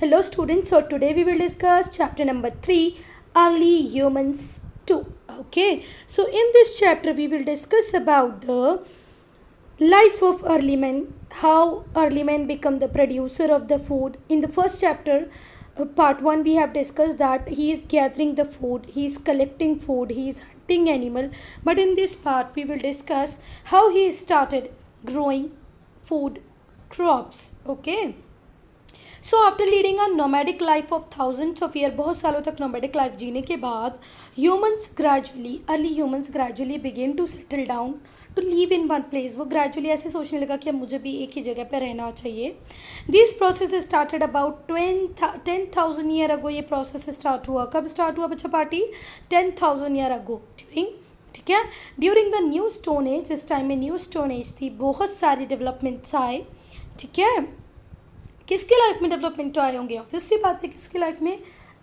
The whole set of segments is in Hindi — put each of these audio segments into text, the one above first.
Hello students, so today we will discuss chapter number 3, Early Humans 2. Okay, so in this chapter we will discuss about the life of early men, how early men become the producer of the food. In the first chapter, part 1, we have discussed that he is gathering the food, he is collecting food, he is hunting animal. But in this part we will discuss how he started growing food crops. Okay. So after leading a nomadic life of thousands of year, बहुत सालों तक नोमैडिक लाइफ जीने के बाद early humans gradually begin to settle down to live in one place. वो ग्रेजुअली ऐसे सोचने लगा कि अब मुझे भी एक ही जगह पर रहना चाहिए. This process started about 10,000 year ago. ये प्रोसेस स्टार्ट हुआ, कब स्टार्ट हुआ बच्चा पार्टी? 10,000 year ago. ठीक है, during the new stone age. इस टाइम में न्यू स्टोन एज थी, बहुत सारे डेवलपमेंट्स आए. ठीक है, किसके लाइफ में डेवलपमेंट आए होंगे? ऑब्वियस सी बात है, किसकी लाइफ में?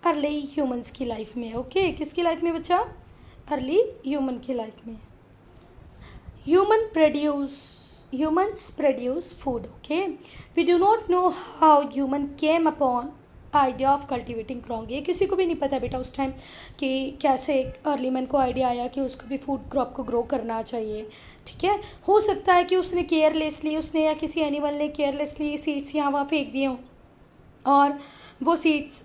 अर्ली ह्यूमंस की लाइफ में. ओके, किसकी लाइफ में बच्चा? अर्ली ह्यूमन की लाइफ में. humans produce food. Okay, we do not know how human came upon idea of cultivating crop. ये किसी को भी नहीं पता बेटा उस टाइम कि कैसे अर्ली मैन को आइडिया आया कि उसको भी फूड क्रॉप को ग्रो करना चाहिए. ठीक है, हो सकता है कि उसने केयरलेसली, उसने या किसी एनिमल ने केयरलेसली सीड्स यहाँ वहाँ फेंक दिए हों और वो सीड्स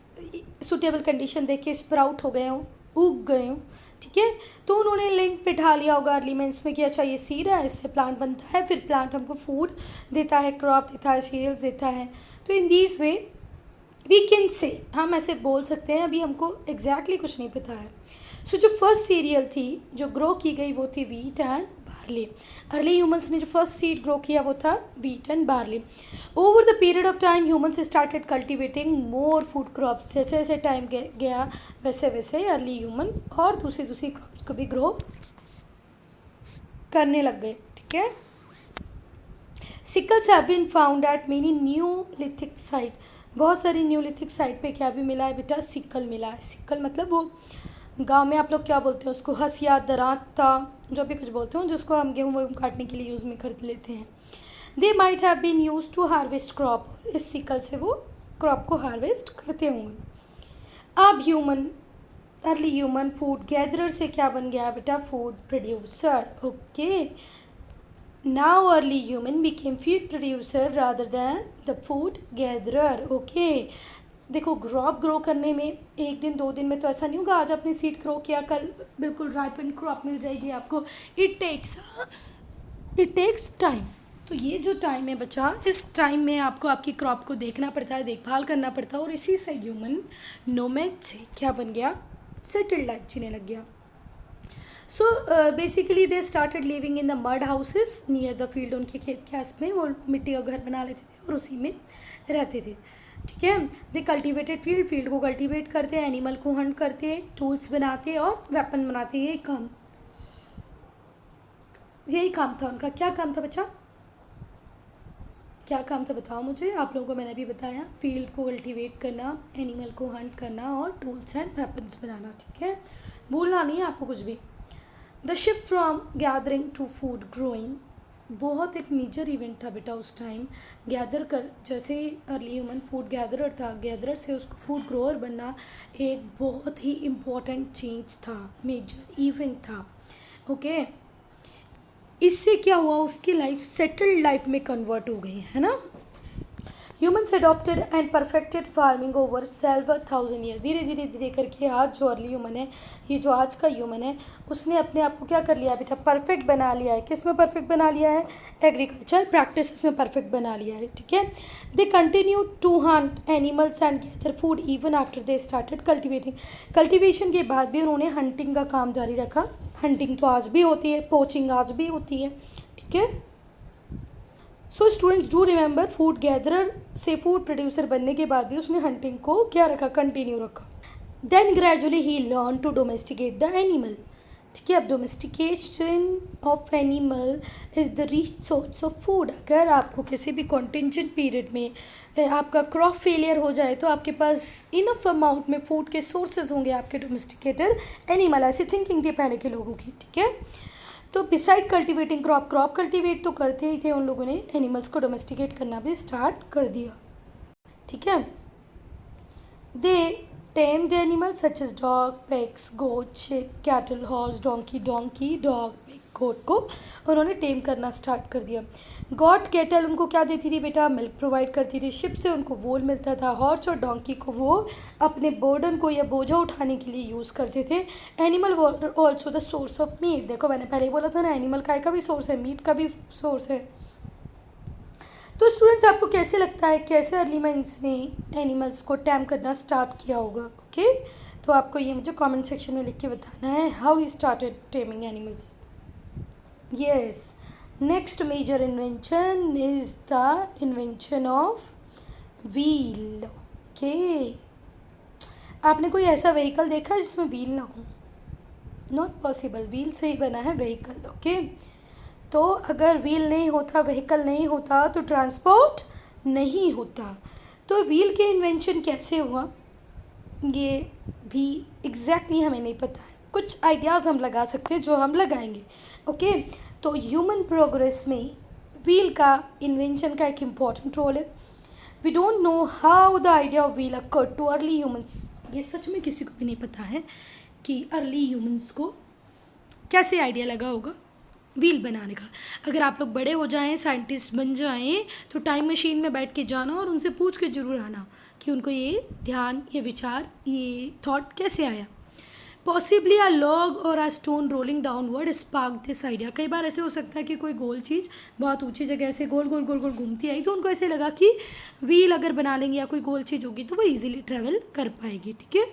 सूटेबल कंडीशन देख के स्प्राउट हो गए हों, उग गए हों. ठीक है, तो उन्होंने लिंक बिठा लिया होगा अर्ली मैन्स में कि अच्छा ये सीड है, इससे प्लांट बनता है, फिर प्लांट हमको फूड देता है, क्रॉप देता है, सीरियल्स देता है. तो in this way we can say, हम ऐसे बोल सकते हैं, अभी हमको एग्जैक्टली कुछ नहीं पता है. सो जो फर्स्ट सीरियल थी जो ग्रो की गई वो थी wheat and barley. Early humans ने जो फर्स्ट सीड ग्रो किया वो था wheat and barley. Over the period of time humans started cultivating more food crops. जैसे जैसे टाइम गया वैसे वैसे अर्ली ह्यूमन और दूसरी क्रॉप्स को भी ग्रो करने लग गए. ठीक है, sickles have been found at many Neolithic site. बहुत सारी न्यूलिथिक साइट पे क्या भी मिला है बेटा? सिकल मिला है. सिकल मतलब वो गांव में आप लोग क्या बोलते हैं उसको? हसिया, दरांता, जो भी कुछ बोलते हो, जिसको हम गेहूँ वहूँ काटने के लिए यूज़ में कर लेते हैं. They might have been use to harvest crop. इस सिकल से वो क्रॉप को हार्वेस्ट करते होंगे. अब अर्ली ह्यूमन फूड गैदरर से क्या बन गया बेटा? Food producer. Okay, now early human became food producer rather than the food gatherer. Okay, देखो क्रॉप ग्रो करने में एक दिन दो दिन में तो ऐसा नहीं होगा आज आपने सीड ग्रो किया कल बिल्कुल राइपन क्रॉप मिल जाएगी आपको. It takes time. तो ये जो टाइम है बच्चा, इस टाइम में आपको आपकी क्रॉप को देखना पड़ता है, देखभाल करना पड़ता है. और इसी से ह्यूमन नोमैड से क्या बन गया? सेटल्ड लाइफ जीने लग गया. So basically they started living in the mud houses near the field. उनके खेत के आस में वो मिट्टी का घर बना लेते थे और उसी में रहते थे. ठीक है, दे कल्टिवेटेड फील्ड को कल्टिवेट करते, एनिमल को हंट करते, टूल्स बनाते और वेपन बनाते. यही काम था उनका. क्या काम था बच्चा? क्या काम था बताओ मुझे? आप लोगों को मैंने अभी बताया, फील्ड को कल्टिवेट करना, एनिमल को हंट करना और टूल्स एंड वेपन्स बनाना. ठीक है, भूलना नहीं है आपको कुछ भी. The shift from gathering to food growing बहुत एक मेजर इवेंट था बेटा उस टाइम. गैदर कर, जैसे अर्ली ह्यूमन फूड गैदरर था, गैदरर से उसको फूड ग्रोअर बनना एक बहुत ही इम्पॉर्टेंट चेंज था, मेजर इवेंट था. ओके, इससे क्या हुआ? उसकी लाइफ सेटल्ड लाइफ में कन्वर्ट हो गई है ना. Humans adopted and perfected farming over several thousand year. धीरे धीरे करके आज जो अर्ली ह्यूमन है, ये जो आज का ह्यूमन है, उसने अपने आप को क्या कर लिया बेटा? परफेक्ट बना लिया है. किस में परफेक्ट बना लिया है? एग्रीकल्चर प्रैक्टिसेस में परफेक्ट बना लिया है. ठीक है, they continue to hunt animals and gather food even after they started cultivating. Cultivation के बाद भी उन्होंने हंटिंग का काम जारी रखा. हंटिंग तो आज भी होती है, पोचिंग आज भी होती है. ठीक है, so students do remember food gatherer से फूड प्रोड्यूसर बनने के बाद भी उसने हंटिंग को क्या रखा? कंटिन्यू रखा. Then gradually he learn to domesticate the animal. ठीक है, अब domestication of animal is the rich source of food. अगर आपको किसी भी कॉन्टिजेंट पीरियड में आपका क्रॉप फेलियर हो जाए तो आपके पास इनफ अमाउंट में फूड के सोर्सेज होंगे आपके डोमेस्टिकेटेड एनिमल. ऐसी थिंकिंग थी पहले के लोगों की. ठीक है, तो बिसाइड कल्टिवेटिंग क्रॉप कल्टिवेट तो करते ही थे उन लोगों ने, एनिमल्स को डोमेस्टिकेट करना भी स्टार्ट कर दिया. ठीक है, दे tamed animals such as dog, pigs, goat, sheep, cattle, horse, donkey, dog, pig, goat को उन्होंने टेम करना स्टार्ट कर दिया. गॉट कैटल उनको क्या देती थी बेटा? मिल्क प्रोवाइड करती थी. शिप से उनको वूल मिलता था. हॉर्स और डोंकी को वो अपने बर्डन को या बोझा उठाने के लिए यूज़ करते थे. Animal also the source of meat. देखो मैंने पहले ही बोला था ना, एनिमल काय का भी सोर्स है, मीट का भी सोर्स है. तो स्टूडेंट्स आपको कैसे लगता है कैसे अर्ली माइंड्स ने एनिमल्स को टैम करना स्टार्ट किया होगा? ओके, तो आपको ये मुझे कमेंट सेक्शन में लिख के बताना है how he started taming animals. Yes, next major invention is the invention of wheel. Okay, आपने कोई ऐसा व्हीकल देखा जिसमें व्हील ना हो? Not possible. व्हील से ही बना है व्हीकल. ओके, तो अगर व्हील नहीं होता, व्हीकल नहीं होता, तो ट्रांसपोर्ट नहीं होता. तो व्हील के इन्वेंशन कैसे हुआ ये भी एग्जैक्टली हमें नहीं पता है. कुछ आइडियाज़ हम लगा सकते हैं जो हम लगाएंगे. ओके, तो ह्यूमन प्रोग्रेस में व्हील का इन्वेंशन का एक इम्पॉर्टेंट रोल है. We don't know how the idea of wheel occurred to early humans. ये सच में किसी को भी नहीं पता है कि अर्ली ह्यूमंस को कैसे आइडिया लगा होगा व्हील बनाने का. अगर आप लोग बड़े हो जाएं, साइंटिस्ट बन जाएं, तो टाइम मशीन में बैठ के जाना और उनसे पूछ के ज़रूर आना कि उनको ये ध्यान, ये विचार, ये थॉट कैसे आया. पॉसिबली अ लॉग और a stone rolling downward spark this idea. कई बार ऐसे हो सकता है कि कोई गोल चीज़ बहुत ऊंची जगह से गोल गोल गोल गोल घूमती आई, तो उनको ऐसे लगा कि व्हील अगर बना लेंगे या कोई गोल चीज़ होगी तो वो ईजिली ट्रेवल कर पाएगी. ठीक है.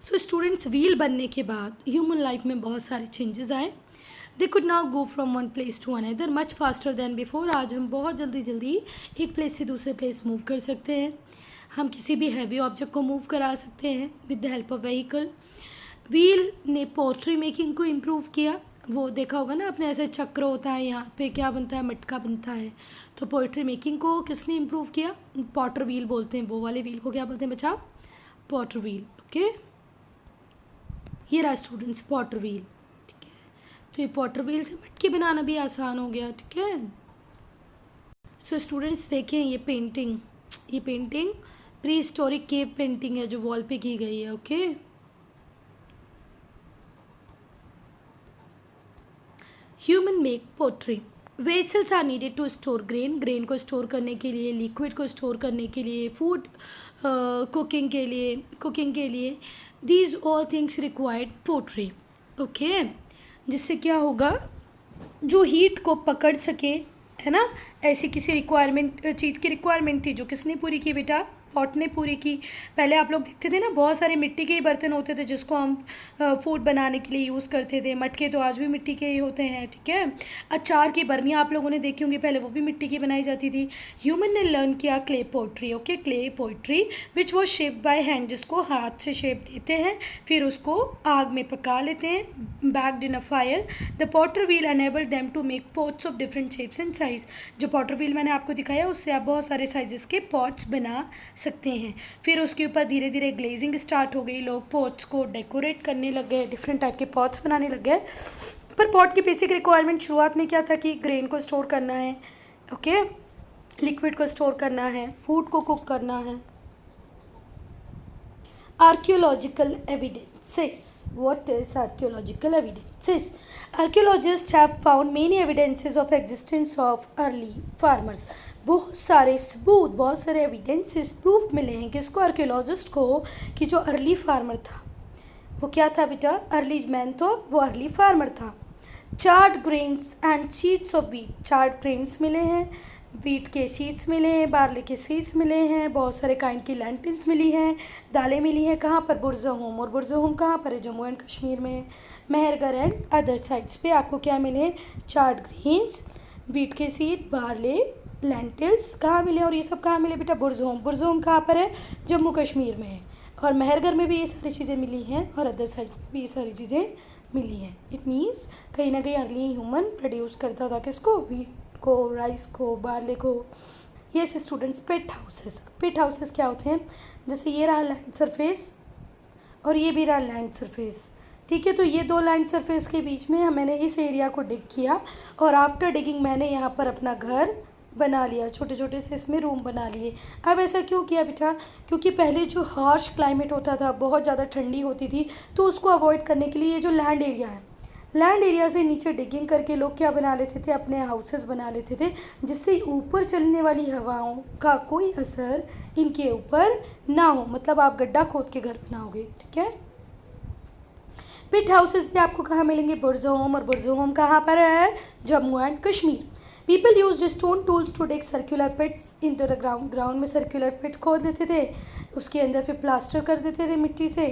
सो स्टूडेंट्स, व्हील बनने के बाद ह्यूमन लाइफ में बहुत सारे चेंजेस आए. They could now go from one place to another much faster than before. आज हम बहुत जल्दी एक प्लेस से दूसरे प्लेस मूव कर सकते हैं. हम किसी भी हैवी ऑब्जेक्ट को मूव करा सकते हैं with the help of vehicle. Wheel ने पोट्री मेकिंग को इम्प्रूव किया. वो देखा होगा ना आपने, ऐसे चक्र होता है, यहाँ पे क्या बनता है, मटका बनता है. तो पोट्री मेकिंग को किसने इम्प्रूव किया? पॉटर व्हील बोलते हैं. वो वाले व्हील को क्या बोलते हैं बच्चा? Potter wheel. ओके, ये रहा स्टूडेंट्स पॉटर व्हील. तो ये पॉटर व्हील से मटके बनाना भी आसान हो गया. ठीक है. सो स्टूडेंट्स देखें ये painting prehistoric cave painting है जो वॉल पे की गई है. Okay, human make pottery. Vessels are needed to store grain को स्टोर करने के लिए, लिक्विड को स्टोर करने के लिए, फूड कुकिंग के लिए these all things required pottery. Okay, जिससे क्या होगा, जो हीट को पकड़ सके, है ना, ऐसी किसी चीज़ की रिक्वायरमेंट थी जो किसने पूरी की बेटा? पॉट ने पूरी की. पहले आप लोग देखते थे ना, बहुत सारे मिट्टी के ही बर्तन होते थे जिसको हम फूड बनाने के लिए यूज़ करते थे. मटके तो आज भी मिट्टी के ही होते हैं. ठीक है. अचार की बर्नियाँ आप लोगों ने देखी होंगी, पहले वो भी मिट्टी की बनाई जाती थी. ह्यूमन ने लर्न किया clay pottery. Okay, clay pottery which was shape by hand, जिसको हाथ से शेप देते हैं, फिर उसको आग में पका लेते हैं, baked in a fire. The potter wheel enabled them to make pots of different shapes and size. जो पॉटर व्हील मैंने आपको दिखाया उससे आप बहुत सारे साइजेस के पॉट्स बना सकते हैं. फिर उसके ऊपर धीरे धीरे ग्लेजिंग स्टार्ट हो गई. लोग पॉट्स को डेकोरेट करने लग गए, डिफरेंट टाइप के पॉट्स बनाने लग गए. पर पॉट की बेसिक रिक्वायरमेंट शुरुआत में क्या था कि ग्रेन को स्टोर करना है. ओके, लिक्विड को स्टोर करना है, फूड को कुक करना है. Archaeological evidences. What is archaeological evidences? Archaeologists have found many evidences of existence of early farmers. बहुत सारे सबूत, बहुत सारे एविडेंसेस, प्रूफ मिले हैं किसको? आर्कियोलॉजिस्ट को, कि जो अर्ली फार्मर था वो क्या था बेटा? अर्ली मैन, तो वो अर्ली फार्मर था. Charred grains and sheets of wheat. Charred grains मिले हैं, वीट के शीट्स मिले हैं, बार्ले के सीड्स मिले हैं, बहुत सारे काइंड की लैंटिन्स मिली हैं, दालें मिली हैं. कहाँ पर? बुरज़होम. और बुरज़होम कहाँ पर है? जम्मू एंड कश्मीर में. मेहरगढ़ एंड अदर साइट्स पे आपको क्या मिले? चार्ड ग्रेन्स, वीट के सीड, बार्ले, लेंटिल्स कहाँ मिले? और ये सब कहाँ मिले बेटा? बुरज़होम. बुरज़होम कहाँ पर है? जम्मू कश्मीर में है. और मेहरगढ़ में भी ये सारी चीज़ें मिली हैं और अदर साइड में भी ये सारी चीज़ें मिली हैं. इट मीन्स कहीं ना कहीं अर्ली ह्यूमन प्रोड्यूस करता था किसको? वीट को, राइस को, बार्ले को. यस स्टूडेंट्स, पेट हाउसेस. पेट हाउसेस क्या होते हैं? जैसे ये रहा लैंड सरफेस और ये भी रहा लैंड सरफेस. ठीक है, तो ये दो लैंड सरफेस के बीच में मैंने इस एरिया को डिग किया और आफ्टर डिगिंग मैंने यहाँ पर अपना घर बना लिया, छोटे छोटे से इसमें रूम बना लिए। अब ऐसा क्यों किया बेटा? क्योंकि पहले जो हार्श क्लाइमेट होता था, बहुत ज़्यादा ठंडी होती थी, तो उसको अवॉइड करने के लिए ये जो लैंड एरिया है, लैंड एरिया से नीचे डिगिंग करके लोग क्या बना लेते थे? अपने हाउसेस बना लेते थे, जिससे ऊपर चलने वाली हवाओं का कोई असर इनके ऊपर ना हो। मतलब आप गड्ढा खोद के घर बनाओगे, ठीक है। पिट हाउसेस भी आपको कहाँ मिलेंगे? बुर्ज़ोम। और बुर्ज़ोम कहाँ पर है? Jammu and Kashmir. People use stone tools to dig circular pits into the ground. Ground में सर्कुलर पिट खोद देते थे, उसके अंदर फिर प्लास्टर कर देते थे मिट्टी से।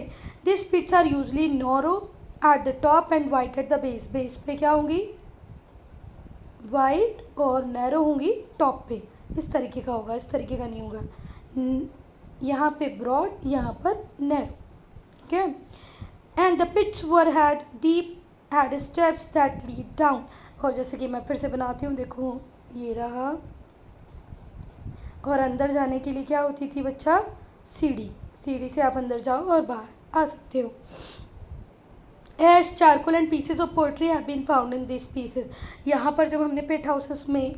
This pits are usually narrow at the top and wide at the base. Base पे क्या होंगी? वाइट, और नैरो होंगी टॉप पे। इस तरीके का होगा, इस तरीके का नहीं होगा। यहाँ पे ब्रॉड, यहाँ पर नैरो, ठीक है। And the pits were had deep had steps that lead down. और जैसे कि मैं फिर से बनाती हूँ, देखो ये रहा। और अंदर जाने के लिए क्या होती थी बच्चा? सीढ़ी। सीढ़ी से आप अंदर जाओ और बाहर आ सकते हो। Ash charcoal and pieces of pottery have been found in this pieces. यहाँ पर जब हमने पेट हाउसेस में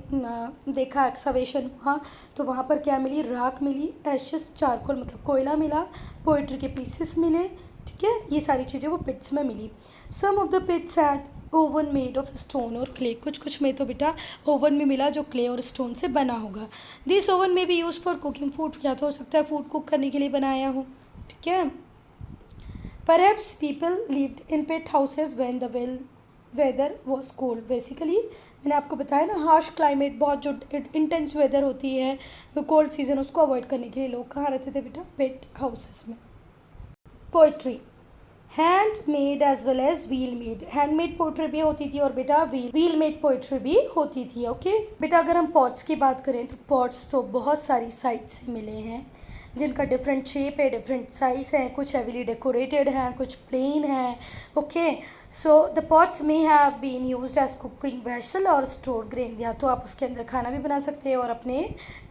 देखा एक्सकवेशन हुआ, तो वहाँ पर क्या मिली? राख मिली, एशेस चारकोल मतलब कोयला मिला, पोएट्री के पीसेस मिले, ठीक है। ये सारी चीज़ें वो पिट्स में मिली। Some of the pits had oven made of stone और क्ले। कुछ कुछ में तो बेटा ओवन में मिला जो क्ले और स्टोन से बना होगा। दिस ओवन में भी यूज फॉर कुकिंग फूड। या तो हो सकता है फूड कुक करने के लिए बनाया हो, ठीक है। Perhaps people lived in pet houses when the weather was cold. Basically मैंने आपको बताया ना, हार्श क्लाइमेट, बहुत जो इंटेंस वेदर होती है, कोल्ड सीजन, उसको अवॉइड करने के लिए लोग कहाँ रहते थे बेटा? पेट हाउसेस में। Pottery hand made as well as wheel made. Handmade pottery भी होती थी और बेटा व्हील मेड पोइट्री भी होती थी, ओके बेटा। अगर हम पॉट्स की बात करें तो पॉट्स तो बहुत सारी साइट से मिले हैं, जिनका डिफरेंट शेप है, डिफरेंट साइज है। कुछ हेवीली डेकोरेटेड हैं, कुछ प्लेन हैं, okay. So the pots may have been used as cooking vessel और स्टोर ग्रेन। या तो आप उसके अंदर खाना भी बना सकते हो और अपने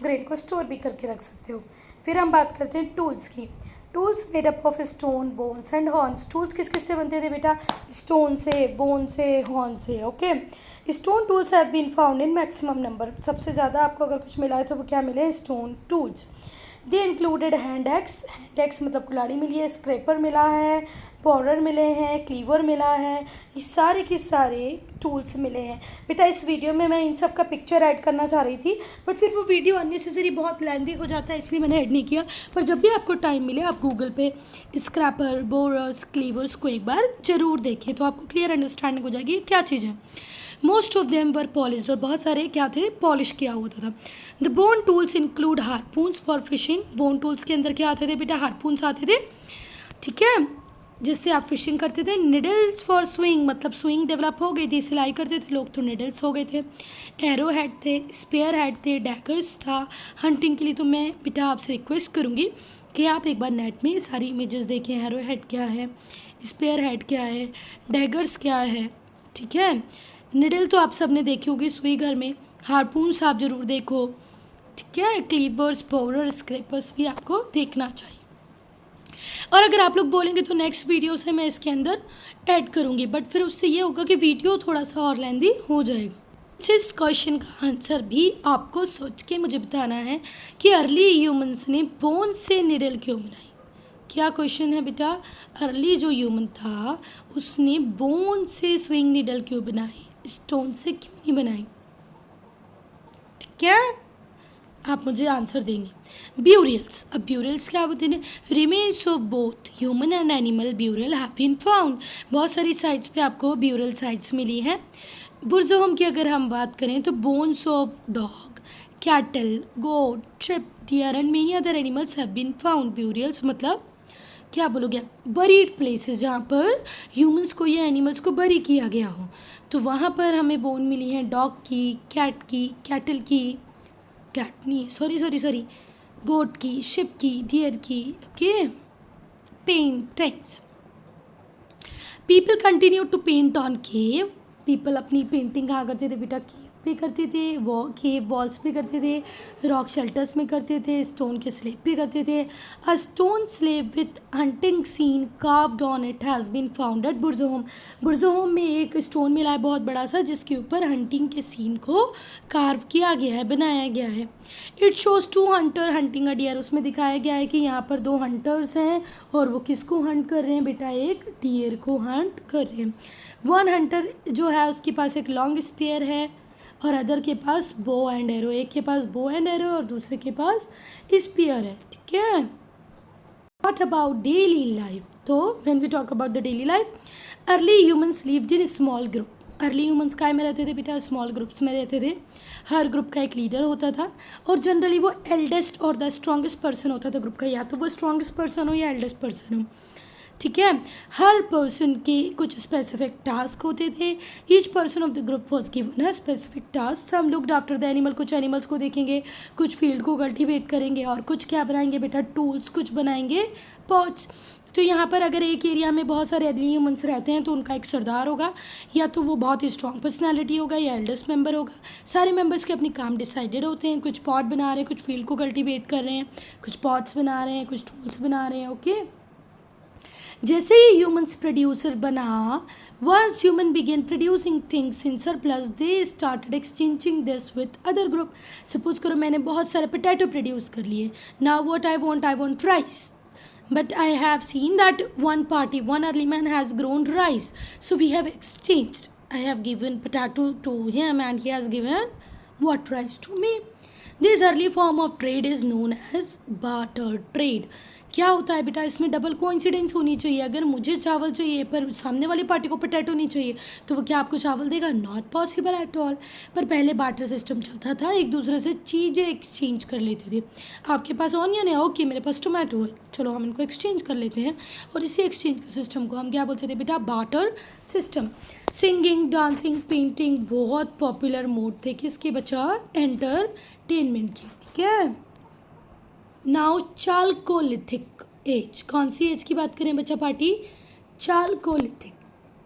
ग्रेन को स्टोर भी करके रख सकते हो। फिर हम बात करते हैं टूल्स की। Tools made up of stone, bones and horns. Tools किस किस से बनते थे बेटा? स्टोन से, बोन से, हॉर्न से, okay. Stone tools have been found in maximum number. सबसे ज़्यादा आपको अगर कुछ मिला है तो वो क्या मिले? Stone tools. They included hand axe. Hand axe मतलब कुल्हाड़ी मिली है, स्क्रैपर मिला है, पॉडर मिले हैं, क्लीवर मिला है। ये सारे के सारे टूल्स मिले हैं बेटा। इस वीडियो में मैं इन सब का पिक्चर ऐड करना चाह रही थी, बट फिर वो वीडियो अननेसेसरी बहुत लेंदी हो जाता है, इसलिए मैंने ऐड नहीं किया। पर जब भी आपको टाइम मिले आप गूगल पे स्क्रैपर, बोरस, क्लीवर्स को एक बार ज़रूर देखें, तो आपको क्लियर अंडरस्टैंडिंग हो जाएगी क्या चीज़ है। Most of them were polished. और बहुत सारे क्या थे? पॉलिश किया होता था। The bone tools include harpoons for fishing. Bone tools के अंदर क्या आते थे बेटा? हारपून्स आते थे, ठीक है, जिससे आप फिशिंग करते थे। निडल्स फॉर स्विंग, मतलब स्विंग डेवलप हो गई थी, सिलाई करते थे लोग तो निडल्स हो गए थे। एरो हेड थे, स्पेयर हेड थे, डैगर्स था। हंटिंग के लिए तो मैं बेटा आपसे रिक्वेस्ट करूँगी कि आप एक बार नेट में सारी इमेजेस देखें। एरो हेड क्या है, स्पेयर हेड क्या है, डैगर्स क्या है, ठीक है। निडल तो आप सब ने देखी होगी सुई घर में। हारपून्स आप ज़रूर देखो, ठीक है। क्लीवर्स, बोरर, स्क्रैपर्स भी आपको देखना चाहिए। और अगर आप लोग बोलेंगे तो नेक्स्ट वीडियो से मैं इसके अंदर ऐड करूँगी, बट फिर उससे ये होगा कि वीडियो थोड़ा सा और लेंदी हो जाएगा। इस क्वेश्चन का आंसर भी आपको सोच के मुझे बताना है कि अर्ली ह्यूमंस ने बोन से निडल क्यों बनाई। क्या क्वेश्चन है बेटा? अर्ली जो ह्यूमन था उसने बोन से स्विंग निडल क्यों बनाई, स्टोन से क्यों नहीं बनाई, ठीक है। आप मुझे आंसर देंगे। ब्यूरियल्स। अब ब्यूरियल्स क्या होते हैं? Remains of both human and animal burial have been found. बहुत सारी साइट्स पे आपको ब्यूरियल साइट्स मिली हैं। बुर्ज़ोहम की अगर हम बात करें तो bones of dog, cattle, goat, sheep, deer and many other animals have been found. Burials मतलब क्या बोलोगे? बरीड प्लेसेस, जहाँ पर ह्यूमंस को या एनिमल्स को बरी किया गया हो, तो वहाँ पर हमें बोन मिली है डॉग की, कैट की, कैटल की, कैट नहीं सॉरी गोट की, शिप की, डियर की, okay. Paintings. People continue to paint on cave. People अपनी पेंटिंग कहाँ करते थे बेटा? केव पे करते थे, वो केव वॉल्स पे करते थे, रॉक शेल्टर्स में करते थे, स्टोन के स्लेब पे करते थे। A stone slab with hunting scene carved on it has been found at Burzahom. Burzahom में एक स्टोन मिला है बहुत बड़ा सा, जिसके ऊपर हंटिंग के सीन को कार्व किया गया है, बनाया गया है। It shows 2 hunter hunting a deer. उसमें दिखाया गया है कि यहाँ पर 2 हंटर्स हैं और वो किसको हंट कर रहे हैं बेटा, एक डियर को हंट कर रहे हैं। वन हंटर जो है उसके पास एक लॉन्ग स्पेयर है और अदर के पास बो एंड एरो। एक के पास बो एंड एरो और दूसरे के पास स्पेयर है, ठीक है। What about daily life? तो when we talk about the daily life, early humans lived in small group. Early humans काय में रहते थे बेटा, स्मॉल ग्रुप्स में रहते थे। हर ग्रुप का एक लीडर होता था और जनरली वो एल्डेस्ट और द स्ट्रॉन्गेस्ट पर्सन होता था ग्रुप का, या तो वो स्ट्रॉन्गेस्ट पर्सन हो या एल्डेस्ट पर्सन हो, ठीक है। हर पर्सन के कुछ स्पेसिफिक टास्क होते थे। Each person of the group was given है specific task. Some looked after the animal, कुछ एनिमल्स को देखेंगे, कुछ फील्ड को कल्टीवेट करेंगे और कुछ क्या बनाएंगे बेटा, टूल्स, कुछ बनाएंगे पॉट्स। तो यहाँ पर अगर एक एरिया में बहुत सारे अर्ली ह्यूमंस रहते हैं तो उनका एक सरदार होगा, या तो वो बहुत ही स्ट्रॉन्ग पर्सनैलिटी होगा या एल्डेस्ट मेंबर होगा। सारे मेंबर्स के अपने काम डिसाइडेड होते हैं, कुछ पॉट बना रहे हैं, कुछ फील्ड को कल्टीवेट कर रहे हैं, कुछ पॉट्स बना रहे हैं, कुछ टूल्स बना रहे हैं, ओके। जैसे ही ह्यूमंस प्रोड्यूसर बना, once human began producing things in surplus, they started exchanging this with other group. Suppose करो मैंने बहुत सारे पोटैटो प्रोड्यूस कर लिए, now what I want rice, but I have seen that one party, one early man has grown rice, so we have exchanged. I have given potato to him and he has given what, rice to me. This early form of trade is known as barter trade. क्या होता है बेटा, इसमें डबल कोइंसिडेंस होनी चाहिए। अगर मुझे चावल चाहिए पर सामने वाली पार्टी को पोटैटो नहीं चाहिए तो वो क्या आपको चावल देगा, नॉट पॉसिबल एट ऑल। पर पहले बार्टर सिस्टम चलता था, एक दूसरे से चीज़ें एक्सचेंज कर लेते थे। आपके पास ऑनियन है, ओके मेरे पास टोमेटो है, चलो हम इनको एक्सचेंज कर लेते हैं। और इसी एक्सचेंज के सिस्टम को हम क्या बोलते थे बेटा, barter system. Singing, dancing, painting बहुत पॉपुलर मोड थे किसके बच्चा, एंटरटेनमेंट के, ठीक है। नाउ चालकोलिथिक एज, कौन सी एज की बात करें बच्चा party, Chalcolithic,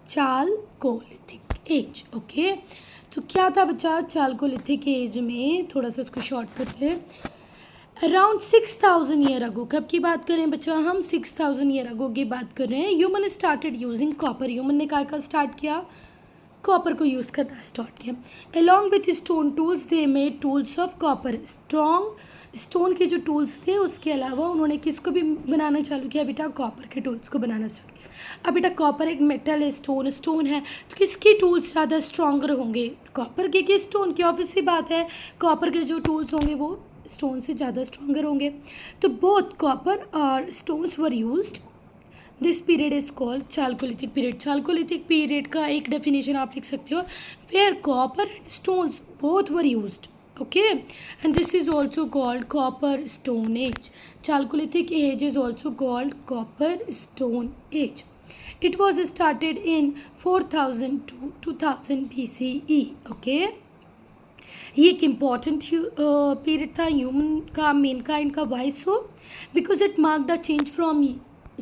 Chalcolithic as, okay. तो क्या था बच्चा चालकोलिथिक एज में, थोड़ा सा इसको शॉर्ट करते हैं। अराउंड 6000 ईयर अगो, कब की बात करें बच्चा हम, 6000 ईयर अगो की बात कर रहे हैं। Human started using copper, human ने क्या स्टार्ट किया, कॉपर को यूज़ करना स्टार्ट किया। Along with stone tools they made tools of copper, stone के जो टूल्स थे उसके अलावा उन्होंने किसको भी बनाना चालू किया बेटा, कॉपर के टूल्स को बनाना स्टार्ट किया। अब बेटा कॉपर एक मेटल है, स्टोन है, तो किसके टूल्स ज़्यादा स्ट्रॉन्गर होंगे, कॉपर के कि स्टोन की, ऑब्वियस सी बात है कॉपर के जो टूल्स होंगे वो स्टोन से ज़्यादा स्ट्रॉन्गर होंगे। तो बोथ कॉपर और stones were used. This period is called chalcolithic period. Chalcolithic period का एक डेफिनेशन आप लिख सकते हो, where copper and stones both were used, okay, and this is also called copper stone age. Chalcolithic age is also called copper stone age. It was started in 4000 to 2000 BCE, okay. ये एक इम्पॉर्टेंट पीरियड था ह्यूमन का, मेन काइंड का। Why so, because it mark the change from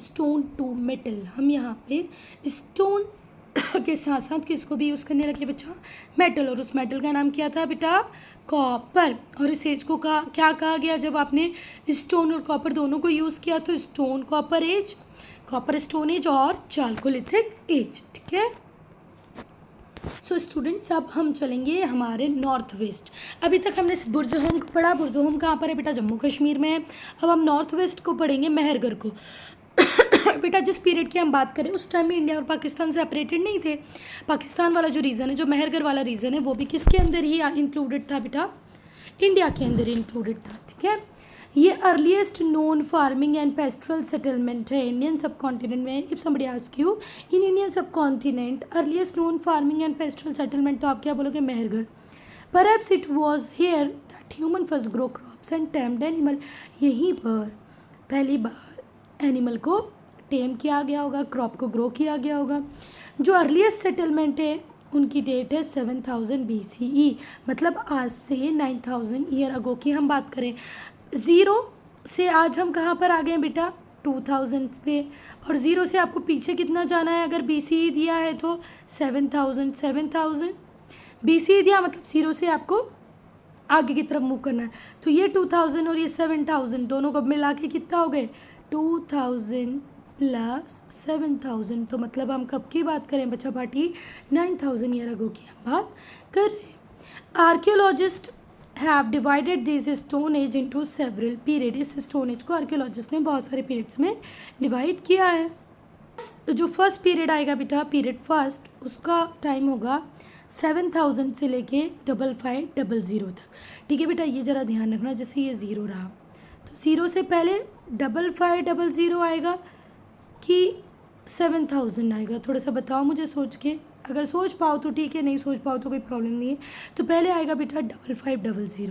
stone to metal. हम यहाँ पे स्टोन के साथ साथ किसको भी यूज़ करने लगे बच्चा, मेटल, और उस मेटल का नाम क्या था बेटा, कॉपर। और इस एज को क्या कहा गया, जब आपने स्टोन और कॉपर दोनों को यूज़ किया तो stone copper age, copper stone age और चालकोलिथिक एज, ठीक है। सो स्टूडेंट्स अब हम चलेंगे हमारे नॉर्थ वेस्ट। अभी तक हमने बुर्ज़होम को पढ़ा, बुर्ज़होम कहाँ पर है बेटा, जम्मू कश्मीर में है। अब हम नॉर्थ वेस्ट को पढ़ेंगे, मेहरगढ़ को। बेटा जिस पीरियड की हम बात करें उस टाइम में इंडिया और पाकिस्तान सेपरेटेड नहीं थे। पाकिस्तान वाला जो रीजन है, जो मेहरगढ़ वाला रीजन है, वो भी किसके अंदर ही इंक्लूडेड था बेटा, इंडिया के अंदर इंक्लूडेड था, ठीक है। ये earliest known farming and pastoral settlement है इंडियन सब कॉन्टिनेंट में। If somebody ask you in Indian subcontinent earliest known farming and pastoral settlement, तो आप क्या बोलोगे, Mehrgarh. Perhaps it was here that human first grow crops and tamed animal, यहीं पर पहली बार एनिमल को टेम किया गया होगा, क्रॉप को ग्रो किया गया होगा। जो अर्लीस्ट सेटलमेंट है उनकी डेट है 7000 BCE, मतलब आज से 9000 ईयर अगो की हम बात करें। ज़ीरो से आज हम कहाँ पर आ गए बेटा, 2000 पे, और ज़ीरो से आपको पीछे कितना जाना है, अगर BCE दिया है तो 7000 BC दिया मतलब 0 से आपको आगे की तरफ मूव करना है। तो ये 2000 और ये 7000 दोनों को मिला के कितना हो गए 2000 प्लस 7000। तो मतलब हम कब की बात करें बच्चा पार्टी 9000 ईयर अगो की हम बात कर रहे हैं। Archaeologist have divided this stone age into several period. इस स्टोन एज को आर्कियोलॉजिस्ट ने बहुत सारे पीरियड्स में डिवाइड किया है। जो फर्स्ट पीरियड आएगा बेटा पीरियड फर्स्ट, उसका टाइम होगा 7000 से लेके 5500 तक। ठीक है बेटा, ये ज़रा ध्यान रखना, जैसे ये 0 रहा तो 0 से पहले 5500 आएगा कि 7000 आएगा, थोड़ा सा बताओ मुझे सोच के। अगर सोच पाओ तो ठीक है, नहीं सोच पाओ तो कोई प्रॉब्लम नहीं है। तो पहले आएगा बेटा 5500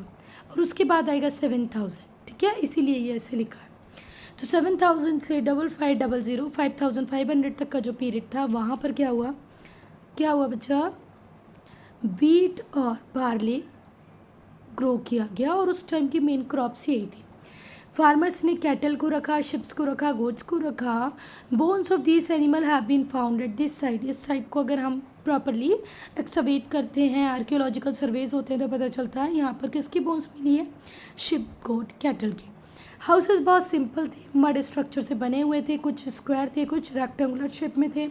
और उसके बाद आएगा 7000। ठीक है, इसीलिए ये ऐसे लिखा है। तो 7000 से 5500 5500 तक का जो पीरियड था वहाँ पर क्या हुआ बच्चा, वीट और बार्ली ग्रो किया गया और उस टाइम की मेन क्रॉप्स यही थी। फार्मर्स ने कैटल को रखा, शिप्स को रखा, गोट्स को रखा। Bones of this animal have been found at this site. इस साइट को अगर हम प्रॉपरली एक्सकवेट करते हैं, आर्कियोलॉजिकल सर्वेज होते हैं, तो पता चलता है यहाँ पर किसकी बोन्स मिली है, शिप, गोट, कैटल की। हाउसेस बहुत सिंपल थे, मड स्ट्रक्चर से बने हुए थे, कुछ स्क्वायर थे, कुछ रेक्टेंगुलर शेप में थे।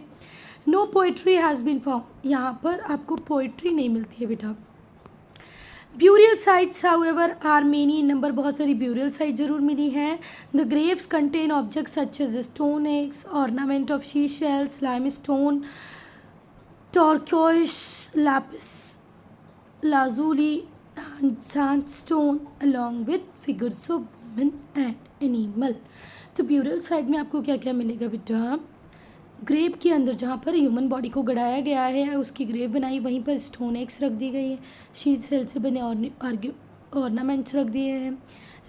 No pottery has been found, यहाँ पर आपको पोइट्री नहीं मिलती है बेटा। Burial sites however are many, number बहुत सारी ब्यूरियल साइट जरूर मिली हैं। The graves contain objects such as stone eggs, ornament of sea shells, limestone, turquoise, lapis lazuli and sandstone along with figures of women and animal. तो ब्यूरियल साइट में आपको क्या क्या मिलेगा बेटा, ग्रेव के अंदर जहाँ पर ह्यूमन बॉडी को गड़ाया गया है, उसकी ग्रेव बनाई, वहीं पर स्टोन एक्स रख दी गई है, शीट सेल से बने ऑर्नामेंट्स रख दिए हैं,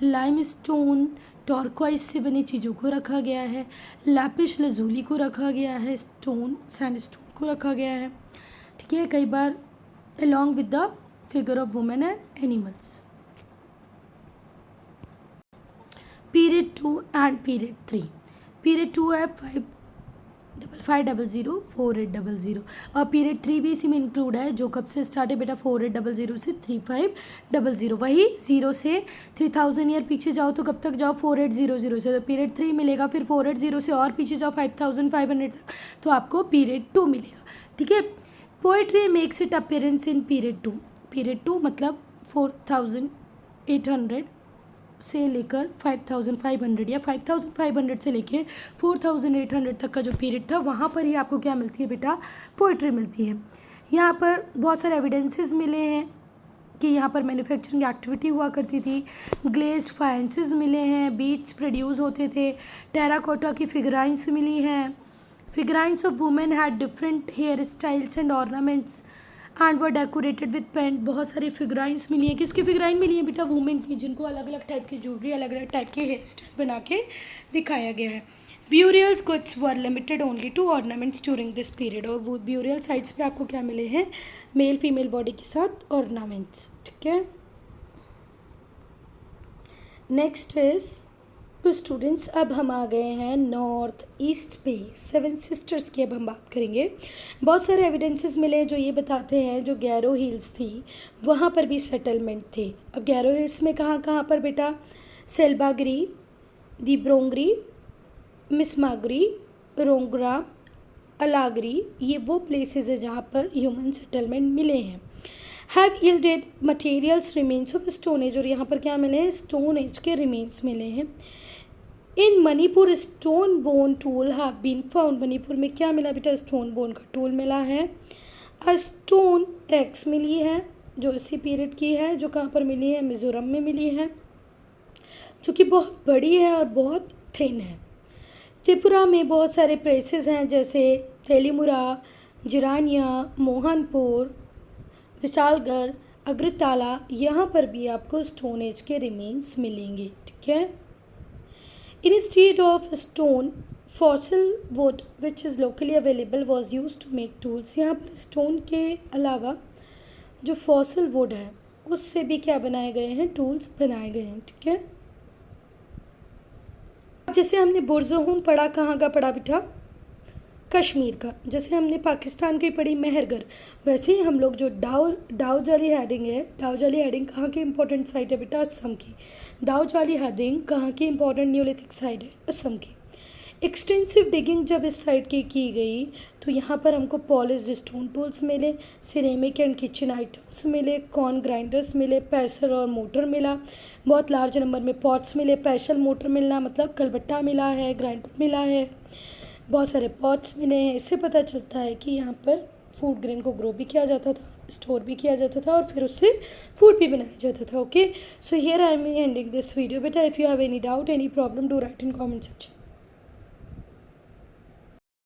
लाइम स्टोन, टॉर्क्वाइस से बनी चीज़ों को रखा गया है, लैपिस लजूली को रखा गया है, स्टोन सैंडस्टोन को रखा गया है। ठीक है, कई बार along with the figure of women and animals. Period 2 and period 3। Period 2 है 5500 4800 और पीरियड 3 भी इसी में इंक्लूड है, जो कब से स्टार्ट है बेटा 4800 से 3500। वही 0 से 3000 ईयर पीछे जाओ तो कब तक जाओ 4800 से, तो पीरियड 3 मिलेगा। फिर 480 से और पीछे जाओ 5500 तक तो आपको पीरियड 2 मिलेगा। ठीक है, poetry makes it appearance in period 2। Period 2 मतलब 4800 से लेकर 5500 या 5500 से लेकर 4800 तक का जो पीरियड था, वहाँ पर ही आपको क्या मिलती है बेटा, पोइट्री मिलती है। यहाँ पर बहुत सारे एविडेंसेस मिले हैं कि यहाँ पर मैन्युफैक्चरिंग एक्टिविटी हुआ करती थी, ग्लेज्ड फाइंसेस मिले हैं, बीट्स प्रोड्यूस होते थे, टेराकोटा की फिगराइंस मिली हैं, figurines of women had different hair styles and ornaments and were decorated with paint. बहुत सारी फिगराइंस मिली हैं, किसकी फिगराइन मिली है बेटा, वुमेन की, जिनको अलग अलग टाइप की ज्वेलरी, अलग अलग टाइप के हेयर स्टाइल बना के दिखाया गया है। Burial goods were limited only to ornaments during this period. और वो ब्यूरियल साइट्स पे आपको क्या मिले हैं, मेल फीमेल बॉडी के साथ ऑर्नामेंट्स। ठीक है, नेक्स्ट इज, तो स्टूडेंट्स अब हम आ गए हैं नॉर्थ ईस्ट पे, 7 सिस्टर्स की अब हम बात करेंगे। बहुत सारे एविडेंसेस मिले जो ये बताते हैं जो गैरो हिल्स थी वहाँ पर भी सेटलमेंट थे। अब गैरो हिल्स में कहाँ कहाँ पर बेटा, सेल्बागरी, दीब्रोंगरी, मिसमागरी, रोंगरा, अलागरी, ये वो प्लेसेस है जहाँ पर ह्यूमन सेटलमेंट मिले हैं। Have yielded materials remains of stone age, और यहाँ पर क्या मिले हैं, स्टोन एज के रिमेन्स मिले हैं। In Manipur stone bone tool have been found, Manipur में क्या मिला बेटा, स्टोन बोन का टूल मिला है। अ स्टोन एक्स मिली है जो इसी पीरियड की है, जो कहाँ पर मिली है, मिजोरम में मिली है, जो कि बहुत बड़ी है और बहुत थिन है। त्रिपुरा में बहुत सारे प्लेसेस हैं जैसे तेलीमुरा, जिरानिया, मोहनपुर, विशालगढ़, अग्रताला, यहाँ पर भी आपको स्टोन एज के रिमेन्स मिलेंगे। ठीक है, instead of stone fossil wood which is locally available was used to make tools। यहाँ पर स्टोन के अलावा जो फॉसिल वुड है उससे भी क्या बनाए गए हैं, टूल्स बनाए गए हैं। ठीक है, जैसे हमने बुर्ज़ोहूम पढ़ा, कहाँ का पढ़ा बेटा, कश्मीर का। जैसे हमने पाकिस्तान की पढ़ी मेहरगढ़, वैसे ही हम लोग जो डाउजाली हेडिंग है, डाउजाली हेडिंग कहाँ की इंपॉर्टेंट साइट है बेटा? असम की। डाउजाली हेडिंग कहाँ की इंपॉर्टेंट न्यूलिथिक साइट है? असम की। एक्सटेंसिव डिगिंग जब इस साइड की गई तो यहाँ पर हमको पॉलिश्ड स्टोन टूल्स मिले, सिरेमिक एंड किचन आइटम्स मिले, कॉर्न ग्राइंडर्स मिले, प्रेशर और मोटर मिला, बहुत लार्ज नंबर में पॉट्स मिले। प्रेशर मोटर मिलना मतलब कलबट्टा मिला है, ग्राइंडर मिला है, बहुत सारे पॉट्स मिले हैं। इससे पता चलता है कि यहाँ पर फूड ग्रेन को ग्रो भी किया जाता था, स्टोर भी किया जाता था और फिर उससे फूड भी बनाया जाता था। Okay, so here I am ending this video बेटा। If you have any doubt, any problem, do write in comment section.